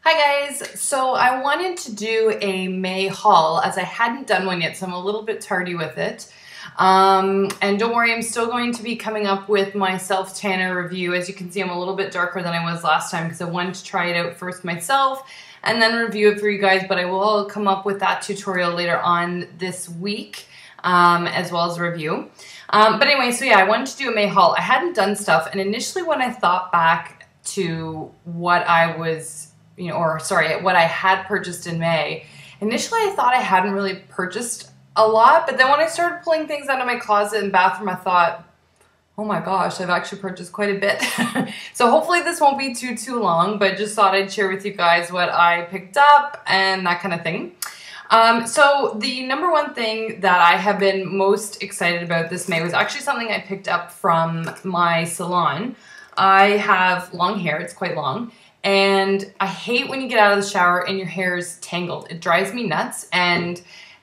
Hi guys, so I wanted to do a May haul as I hadn't done one yet, so I'm a little bit tardy with it. And don't worry, I'm still going to be coming up with my self-tanner review. As you can see, I'm a little bit darker than I was last time because I wanted to try it out first myself and then review it for you guys, but I will come up with that tutorial later on this week as well as a review. But anyway, so yeah, I wanted to do a May haul. I hadn't done stuff, and initially when I thought back to what I was what I had purchased in May. Initially, I thought I hadn't really purchased a lot, but then when I started pulling things out of my closet and bathroom, I thought, oh my gosh, I've actually purchased quite a bit. So hopefully this won't be too long, but just thought I'd share with you guys what I picked up and that kind of thing. So the number one thing that I have been most excited about this May was actually something I picked up from my salon. I have long hair, it's quite long. And I hate when you get out of the shower and your hair is tangled. It drives me nuts, and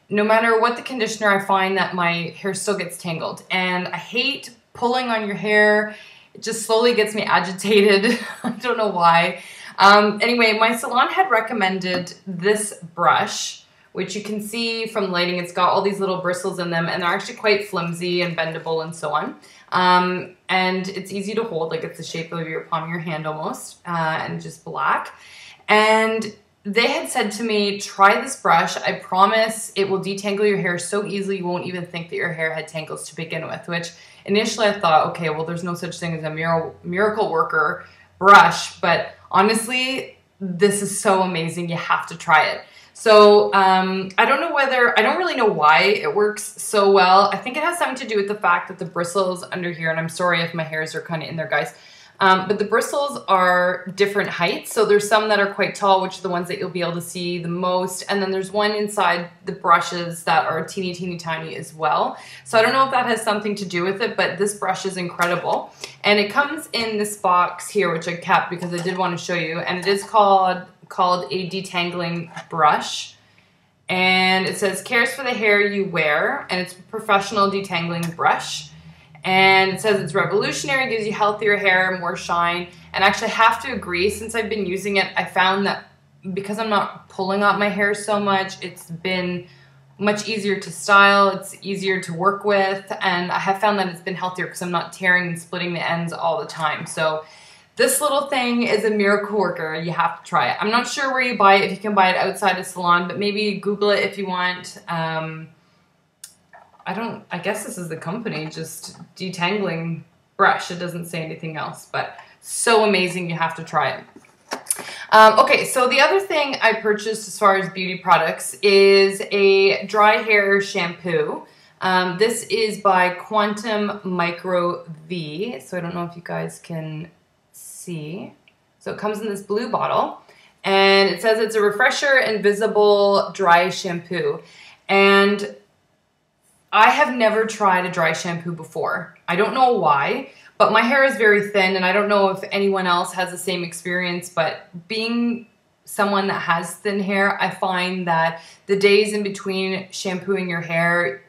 no matter what the conditioner, I find that my hair still gets tangled. And I hate pulling on your hair. It just slowly gets me agitated. I don't know why. Anyway, my salon had recommended this brush, which you can see from lighting. It's got all these little bristles in them, and they're actually quite flimsy and bendable and so on. And it's easy to hold, like it's the shape of your palm of your hand almost, and just black. And they had said to me, try this brush. I promise it will detangle your hair so easily you won't even think that your hair had tangles to begin with, which initially I thought, okay, well, there's no such thing as a miracle worker brush, but honestly, this is so amazing. You have to try it. So I don't really know why it works so well. I think it has something to do with the fact that the bristles under here, and I'm sorry if my hairs are kind of in there, guys, but the bristles are different heights. So there's some that are quite tall, which are the ones that you'll be able to see the most. And then there's one inside the brushes that are teeny tiny as well. So I don't know if that has something to do with it, but this brush is incredible. And it comes in this box here, which I kept because I did want to show you. And it is called a detangling brush, and it says cares for the hair you wear, and it's a professional detangling brush, and it says it's revolutionary, gives you healthier hair, more shine. And actually I have to agree, since I've been using it, I found that because I'm not pulling out my hair so much, it's been much easier to style, it's easier to work with, and I have found that it's been healthier because I'm not tearing and splitting the ends all the time. So this little thing is a miracle worker. You have to try it. I'm not sure where you buy it, if you can buy it outside a salon, but maybe Google it if you want. I guess this is the company, just detangling brush. It doesn't say anything else, but so amazing. You have to try it. Okay, so the other thing I purchased as far as beauty products is a dry hair shampoo. This is by Quantum Micro V. So I don't know if you guys can see. So it comes in this blue bottle, and it says it's a refresher invisible dry shampoo. And I have never tried a dry shampoo before. I don't know why, but my hair is very thin, and I don't know if anyone else has the same experience, but being someone that has thin hair, I find that the days in between shampooing your hair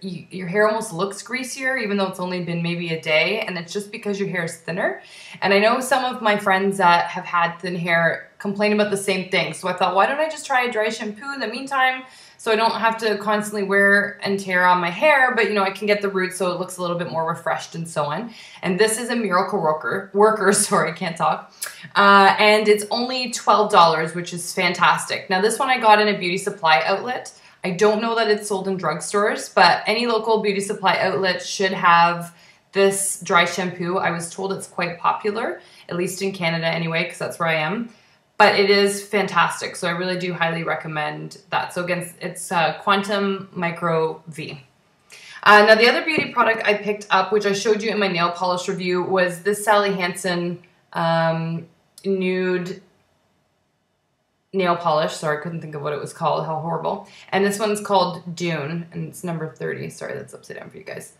almost looks greasier, even though it's only been maybe a day, and it's just because your hair is thinner. And I know some of my friends that have had thin hair complain about the same thing. So I thought, why don't I just try a dry shampoo in the meantime, so I don't have to constantly wear and tear on my hair, but I can get the roots so it looks a little bit more refreshed and so on. And this is a miracle worker, sorry, can't talk. And it's only $12, which is fantastic. Now this one I got in a beauty supply outlet. I don't know that it's sold in drugstores, but any local beauty supply outlet should have this dry shampoo. I was told it's quite popular, at least in Canada anyway, because that's where I am. But it is fantastic, so I really do highly recommend that. So again, it's Quantum Micro V. Now the other beauty product I picked up, which I showed you in my nail polish review, was this Sally Hansen nude nail polish. Sorry, I couldn't think of what it was called. How horrible. And this one's called Dune, and it's number 30. Sorry, that's upside down for you guys.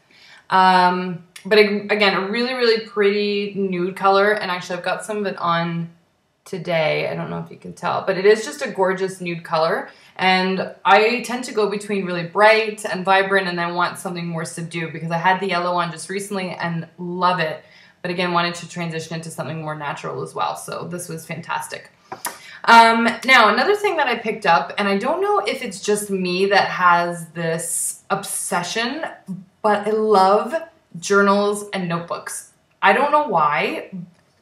But again, a really pretty nude color, and actually I've got some of it on today. I don't know if you can tell, but it is just a gorgeous nude color, and I tend to go between really bright and vibrant and then want something more subdued, because I had the yellow on just recently and love it, but again wanted to transition into something more natural as well. So this was fantastic. Now, another thing that I picked up, and I don't know if it's just me that has this obsession, but I love journals and notebooks. I don't know why,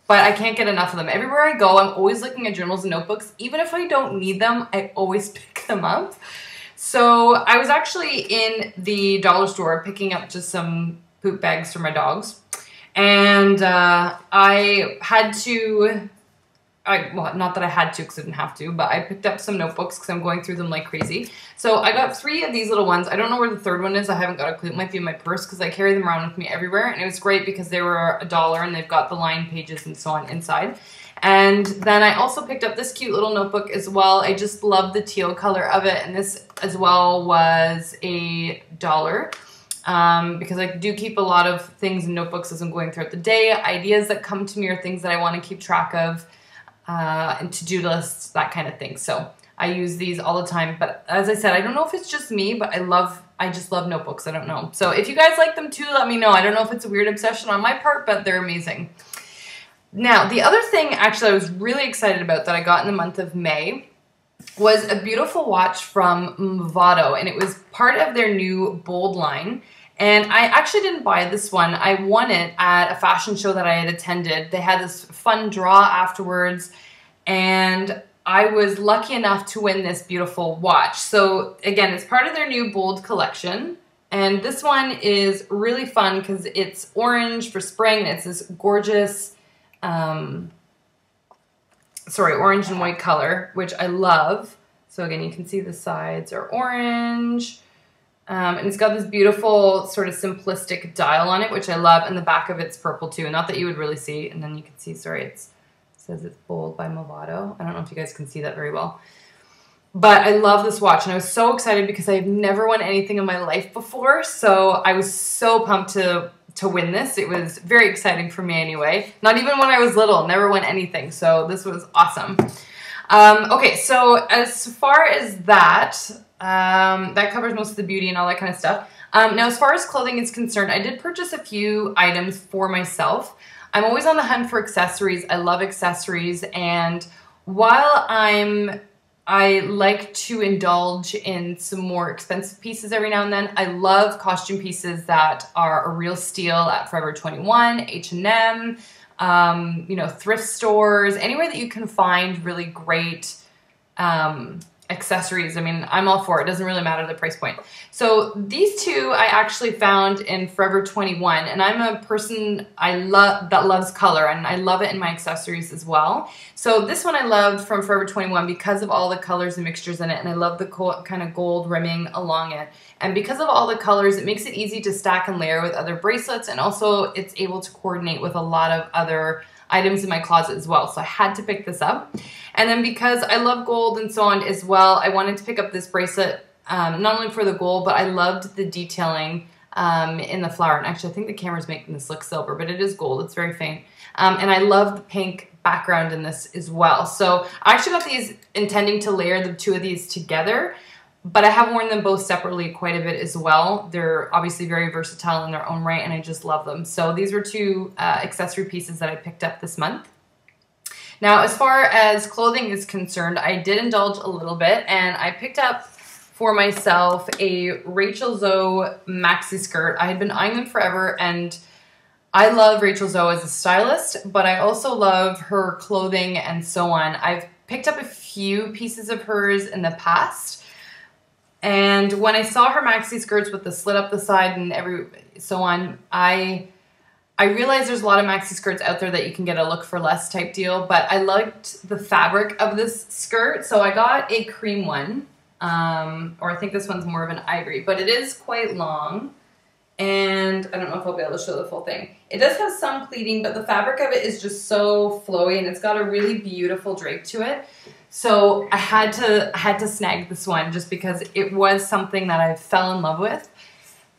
but I can't get enough of them. Everywhere I go, I'm always looking at journals and notebooks. Even if I don't need them, I always pick them up. So I was actually in the dollar store picking up just some poop bags for my dogs. And I had to... well, not that I had to because I didn't have to, but I picked up some notebooks because I'm going through them like crazy. So I got 3 of these little ones. I don't know where the third one is. I haven't got a clue. It might be in my purse because I carry them around with me everywhere. And it was great because they were $1 and they've got the lined pages and so on inside. And then I also picked up this cute little notebook as well. I just love the teal color of it. And this as well was $1. Because I do keep a lot of things in notebooks as I'm going throughout the day. Ideas that come to me are things that I want to keep track of. And to-do lists, that kind of thing. So I use these all the time. But as I said, I don't know if it's just me, but I just love notebooks. I don't know. So if you guys like them too, let me know. I don't know if it's a weird obsession on my part, but they're amazing. Now, the other thing actually I was really excited about that I got in the month of May was a beautiful watch from Movado, and it was part of their new Bold line. And I actually didn't buy this one. I won it at a fashion show that I had attended. They had this fun draw afterwards, and I was lucky enough to win this beautiful watch. So again, it's part of their new Bold collection. And this one is really fun because it's orange for spring, and it's this gorgeous, orange and white color, which I love. So again, you can see the sides are orange. And it's got this beautiful sort of simplistic dial on it, which I love. And the back of it's purple too. Not that you would really see. And then you can see, it says it's Bold by Movado. I don't know if you guys can see that very well. But I love this watch. And I was so excited because I've never won anything in my life before. So I was so pumped to win this. It was very exciting for me anyway. Not even when I was little, never won anything. So this was awesome. Okay, so as far as that... that covers most of the beauty and all that kind of stuff. Now, as far as clothing is concerned, I did purchase a few items for myself. I'm always on the hunt for accessories. I love accessories, and while I like to indulge in some more expensive pieces every now and then, I love costume pieces that are a real steal at Forever 21, H&M, you know, thrift stores, anywhere that you can find really great accessories. I mean, I'm all for it. It doesn't really matter the price point. So these two I actually found in Forever 21, and I'm a person that loves color, and I love it in my accessories as well. So this one I loved from Forever 21 because of all the colors and mixtures in it, and I love the kind of gold rimming along it. And because of all the colors, it makes it easy to stack and layer with other bracelets, and also it's able to coordinate with a lot of other items in my closet as well. So I had to pick this up. And then because I love gold and so on as well, I wanted to pick up this bracelet, not only for the gold, but I loved the detailing in the flower. And actually, I think the camera's making this look silver, but it is gold. It's very faint. And I love the pink background in this as well. So I actually got these intending to layer the two of these together, but I have worn them both separately quite a bit as well. They're obviously very versatile in their own right, and I just love them. So these were two accessory pieces that I picked up this month. Now, as far as clothing is concerned, I did indulge a little bit, and I picked up for myself a Rachel Zoe maxi skirt. I had been eyeing them forever, and I love Rachel Zoe as a stylist, but I also love her clothing and so on. I've picked up a few pieces of hers in the past, and when I saw her maxi skirts with the slit up the side and so on, I realized there's a lot of maxi skirts out there that you can get a look for less type deal, but I liked the fabric of this skirt, so I got a cream one, or I think this one's more of an ivory, but it is quite long, and I don't know if I'll be able to show the full thing. It does have some pleating, but the fabric of it is just so flowy, and it's got a really beautiful drape to it. So I had to snag this one just because it was something that I fell in love with,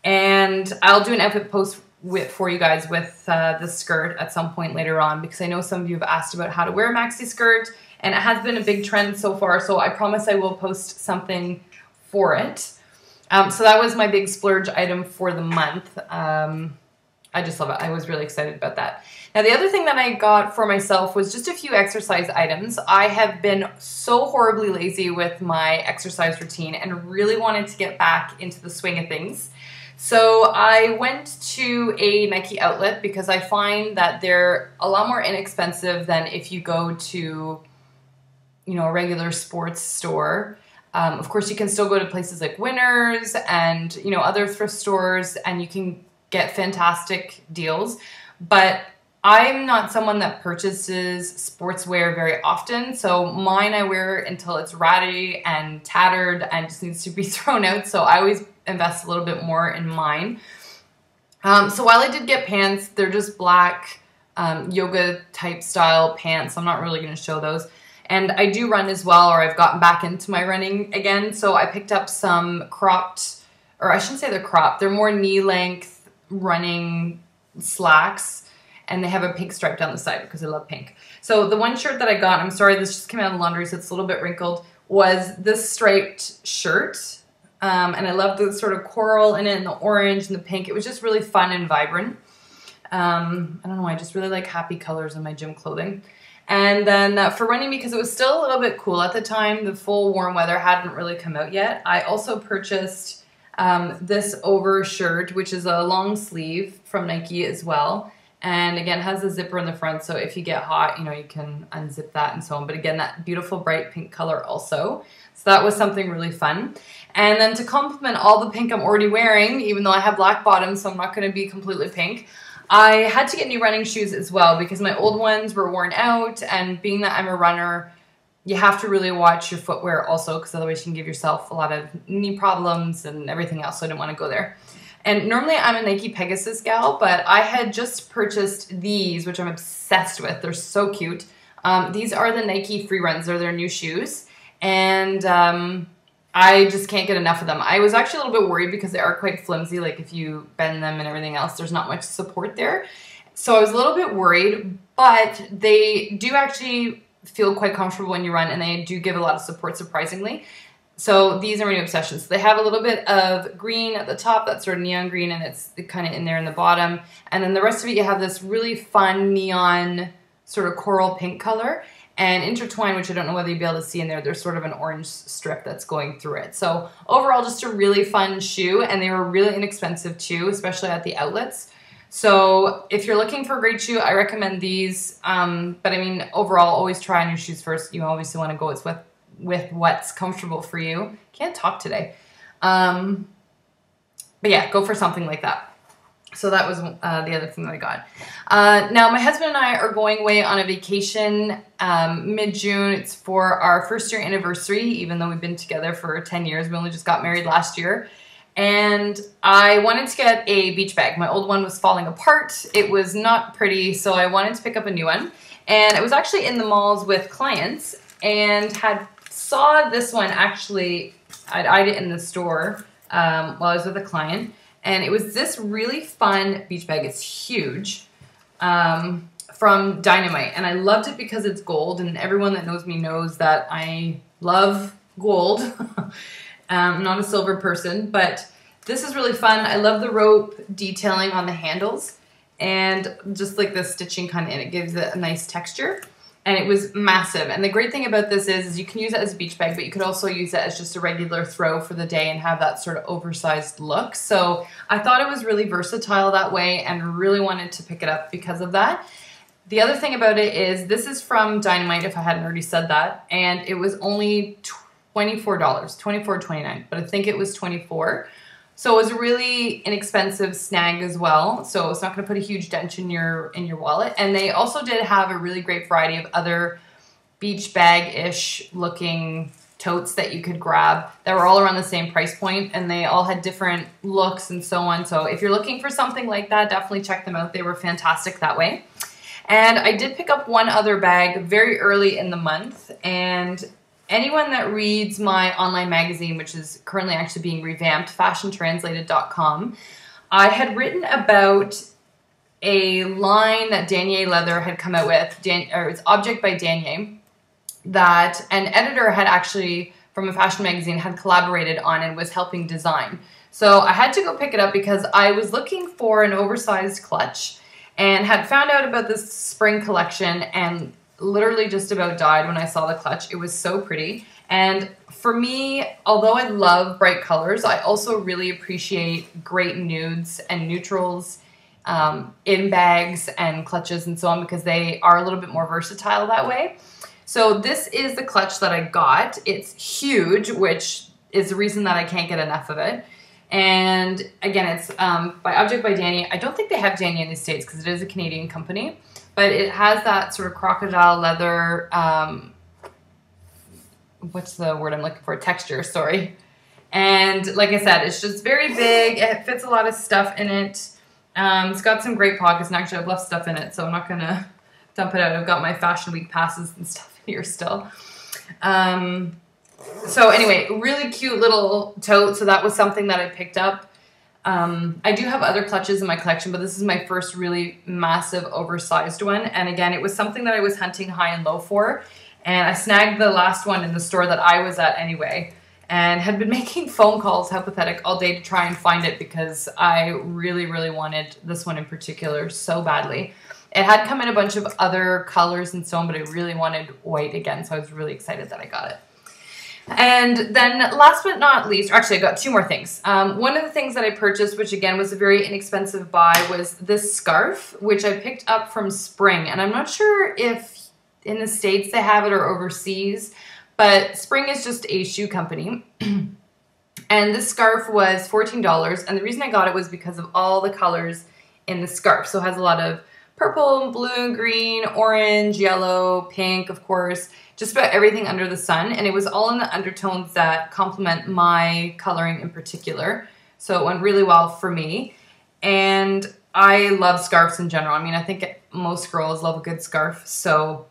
and I'll do an outfit post for you guys with this skirt at some point later on, because I know some of you have asked about how to wear a maxi skirt, and it has been a big trend so far, so I promise I will post something for it. So that was my big splurge item for the month. I just love it. I was really excited about that. Now, the other thing that I got for myself was just a few exercise items. I have been so horribly lazy with my exercise routine and really wanted to get back into the swing of things. So I went to a Nike outlet because I find that they're a lot more inexpensive than if you go to, you know, a regular sports store. Of course, you can still go to places like Winners and, you know, other thrift stores, and you can get fantastic deals. But I'm not someone that purchases sportswear very often. So mine I wear until it's ratty and tattered and just needs to be thrown out. So I always invest a little bit more in mine. So while I did get pants, they're just black yoga type style pants. I'm not really going to show those. And I do run as well, or I've gotten back into my running again. So I picked up some cropped, or I shouldn't say they're cropped, they're more knee length running slacks. And they have a pink stripe down the side because I love pink. So the one shirt that I got, I'm sorry, this just came out of the laundry, so it's a little bit wrinkled, was this striped shirt. And I love the sort of coral in it and the orange and the pink. It was just really fun and vibrant. I don't know, I just really like happy colors in my gym clothing. And then for running, because it was still a little bit cool at the time, the full warm weather hadn't really come out yet, I also purchased this over shirt, which is a long sleeve from Nike as well. And again, it has a zipper in the front, so if you get hot, you know, you can unzip that and so on. But again, that beautiful bright pink color also. So that was something really fun. And then to complement all the pink I'm already wearing, even though I have black bottoms, so I'm not going to be completely pink, I had to get new running shoes as well because my old ones were worn out, and being that I'm a runner, you have to really watch your footwear also, because otherwise you can give yourself a lot of knee problems and everything else, so I didn't want to go there. And normally I'm a Nike Pegasus gal, but I had just purchased these, which I'm obsessed with. They're so cute. These are the Nike Free Runs. They're their new shoes, and I just can't get enough of them. I was actually a little bit worried because they are quite flimsy. Like if you bend them and everything else, there's not much support there. So I was a little bit worried, but they do actually feel quite comfortable when you run, and they do give a lot of support, surprisingly. So these are my new obsessions. They have a little bit of green at the top, that's sort of neon green, and it's kind of in there in the bottom. And then the rest of it, you have this really fun neon sort of coral pink color. And intertwined, which I don't know whether you'll be able to see in there, there's sort of an orange strip that's going through it. So overall, just a really fun shoe, and they were really inexpensive too, especially at the outlets. So if you're looking for a great shoe, I recommend these. But I mean, overall, always try on your shoes first. You obviously want to go with what's comfortable for you. Can't talk today. But yeah, go for something like that. So that was the other thing that I got. Now, my husband and I are going away on a vacation mid-June. It's for our first year anniversary, even though we've been together for 10 years. We only just got married last year. And I wanted to get a beach bag. My old one was falling apart. It was not pretty, so I wanted to pick up a new one. And I was actually in the malls with clients and saw this one actually. I'd eyed it in the store while I was with a client. And it was this really fun beach bag. It's huge, from Dynamite. And I loved it because it's gold. And everyone that knows me knows that I love gold. I'm not a silver person, but this is really fun. I love the rope detailing on the handles. And just like the stitching kind of in it gives it a nice texture. And it was massive. And the great thing about this is you can use it as a beach bag, but you could also use it as just a regular throw for the day and have that sort of oversized look. So I thought it was really versatile that way and really wanted to pick it up because of that. The other thing about it is this is from Dynamite, if I hadn't already said that, and it was only $24, $24.29, but I think it was $24. So it was a really inexpensive snag as well. So it's not going to put a huge dent in your wallet. And they also did have a really great variety of other beach bag-ish looking totes that you could grab that were all around the same price point, and they all had different looks and so on. So if you're looking for something like that, definitely check them out. They were fantastic that way. And I did pick up one other bag very early in the month, and anyone that reads my online magazine, which is currently actually being revamped, fashiontranslated.com, I had written about a line that Danya Leather had come out with, it's Object by Danya, that an editor had actually, from a fashion magazine, had collaborated on and was helping design. So I had to go pick it up because I was looking for an oversized clutch and had found out about this spring collection and literally just about died when I saw the clutch. It was so pretty. And for me, although I love bright colors, I also really appreciate great nudes and neutrals in bags and clutches and so on, because they are a little bit more versatile that way. So this is the clutch that I got. It's huge, which is the reason that I can't get enough of it. And again, it's by Object by Danya. I don't think they have Danya in the States because it is a Canadian company, but it has that sort of crocodile leather, what's the word I'm looking for? Texture, sorry. And like I said, it's just very big. It fits a lot of stuff in it. It's got some great pockets, and actually I've left stuff in it, so I'm not gonna dump it out. I've got my Fashion Week passes and stuff in here still. So anyway, really cute little tote. So that was something that I picked up. I do have other clutches in my collection, but this is my first really massive oversized one. And again, it was something that I was hunting high and low for. And I snagged the last one in the store that I was at anyway, and had been making phone calls, how pathetic, all day to try and find it because I really, really wanted this one in particular so badly. It had come in a bunch of other colors and so on, but I really wanted white again, so I was really excited that I got it. And then last but not least, or actually I got two more things. One of the things that I purchased, which again was a very inexpensive buy, was this scarf, which I picked up from Spring. And I'm not sure if in the States they have it or overseas, but Spring is just a shoe company. And this scarf was $14. And the reason I got it was because of all the colors in the scarf. So it has a lot of purple, blue, green, orange, yellow, pink, of course, just about everything under the sun. And it was all in the undertones that complement my coloring in particular. So it went really well for me. And I love scarves in general. I mean, I think most girls love a good scarf. So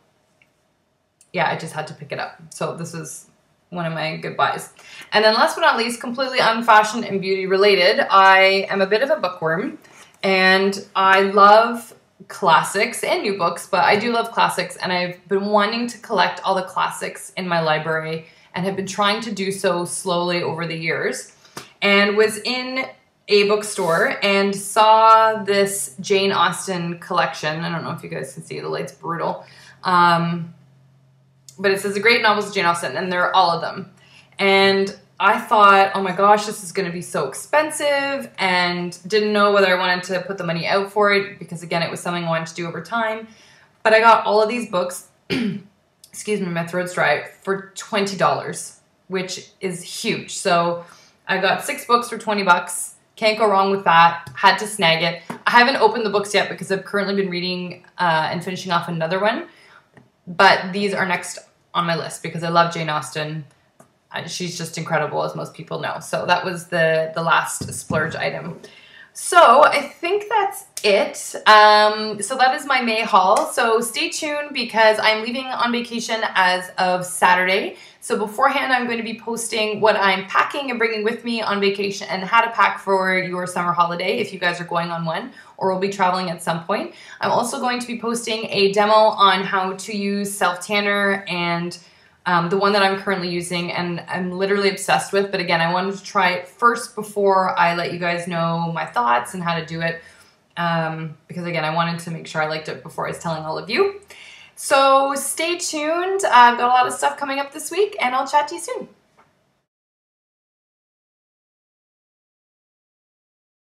yeah, I just had to pick it up. So this is one of my good buys. And then last but not least, completely unfashion and beauty related, I am a bit of a bookworm. And I love classics and new books, but I do love classics, and I've been wanting to collect all the classics in my library and have been trying to do so slowly over the years, and was in a bookstore and saw this Jane Austen collection. I don't know if you guys can see, the light's brutal, but it says the great novels of Jane Austen, and they're all of them. And I thought, oh my gosh, this is going to be so expensive, and didn't know whether I wanted to put the money out for it because, again, it was something I wanted to do over time. But I got all of these books, excuse me, my throat's dry, for $20, which is huge. So I got 6 books for 20 bucks. Can't go wrong with that. Had to snag it. I haven't opened the books yet because I've currently been reading and finishing off another one. But these are next on my list because I love Jane Austen. She's just incredible, as most people know. So that was the last splurge item. So I think that's it. So that is my May haul. So stay tuned because I'm leaving on vacation as of Saturday. So beforehand, I'm going to be posting what I'm packing and bringing with me on vacation and how to pack for your summer holiday if you guys are going on one or will be traveling at some point. I'm also going to be posting a demo on how to use self-tanner and the one that I'm currently using and I'm literally obsessed with. But again, I wanted to try it first before I let you guys know my thoughts and how to do it. Because again, I wanted to make sure I liked it before I was telling all of you. So stay tuned. I've got a lot of stuff coming up this week and I'll chat to you soon.